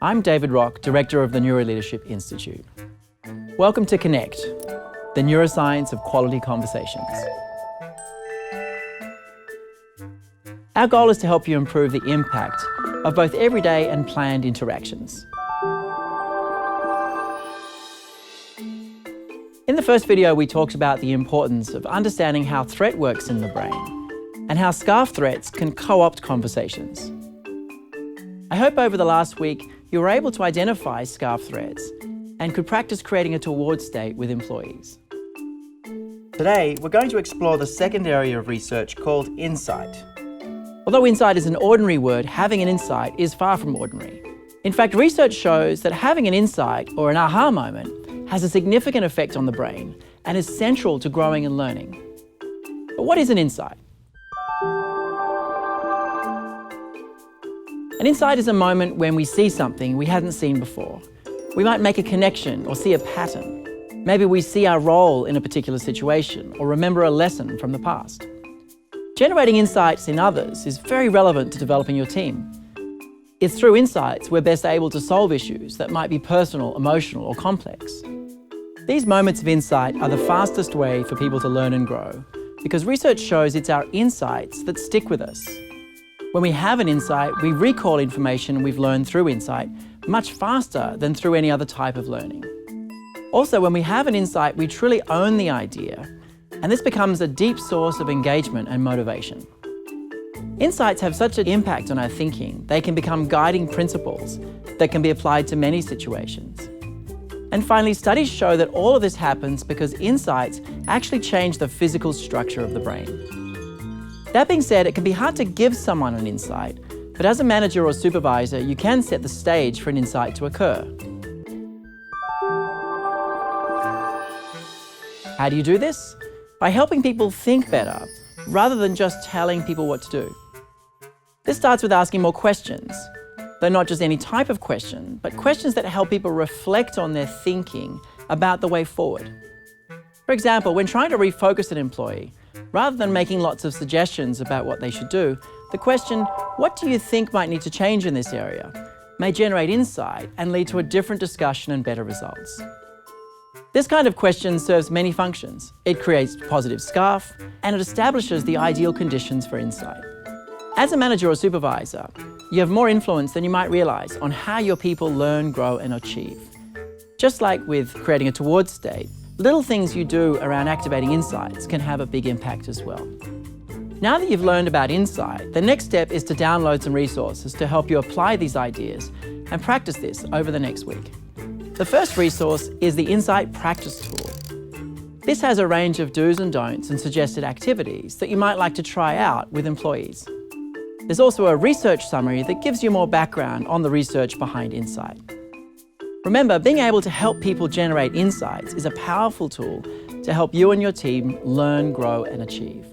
I'm David Rock, Director of the Neuroleadership Institute. Welcome to Connect, the neuroscience of quality conversations. Our goal is to help you improve the impact of both everyday and planned interactions. In the first video, we talked about the importance of understanding how threat works in the brain and how scarf threats can co-opt conversations. I hope over the last week you were able to identify scarf threats and could practice creating a toward state with employees. Today, we're going to explore the second area of research called insight. Although insight is an ordinary word, having an insight is far from ordinary. In fact, research shows that having an insight or an aha moment has a significant effect on the brain and is central to growing and learning. But what is an insight? An insight is a moment when we see something we hadn't seen before. We might make a connection or see a pattern. Maybe we see our role in a particular situation or remember a lesson from the past. Generating insights in others is very relevant to developing your team. It's through insights we're best able to solve issues that might be personal, emotional, or complex. These moments of insight are the fastest way for people to learn and grow, because research shows it's our insights that stick with us. When we have an insight, we recall information we've learned through insight much faster than through any other type of learning. Also, when we have an insight, we truly own the idea, and this becomes a deep source of engagement and motivation. Insights have such an impact on our thinking, they can become guiding principles that can be applied to many situations. And finally, studies show that all of this happens because insights actually change the physical structure of the brain. That being said, it can be hard to give someone an insight, but as a manager or supervisor, you can set the stage for an insight to occur. How do you do this? By helping people think better, rather than just telling people what to do. This starts with asking more questions, though not just any type of question, but questions that help people reflect on their thinking about the way forward. For example, when trying to refocus an employee, rather than making lots of suggestions about what they should do, the question, "What do you think might need to change in this area?" may generate insight and lead to a different discussion and better results. This kind of question serves many functions. It creates positive scarf, and it establishes the ideal conditions for insight. As a manager or supervisor, you have more influence than you might realize on how your people learn, grow, and achieve. Just like with creating a toward state, little things you do around activating insights can have a big impact as well. Now that you've learned about insight, the next step is to download some resources to help you apply these ideas and practice this over the next week. The first resource is the Insight Practice Tool. This has a range of do's and don'ts and suggested activities that you might like to try out with employees. There's also a research summary that gives you more background on the research behind insight. Remember, being able to help people generate insights is a powerful tool to help you and your team learn, grow, and achieve.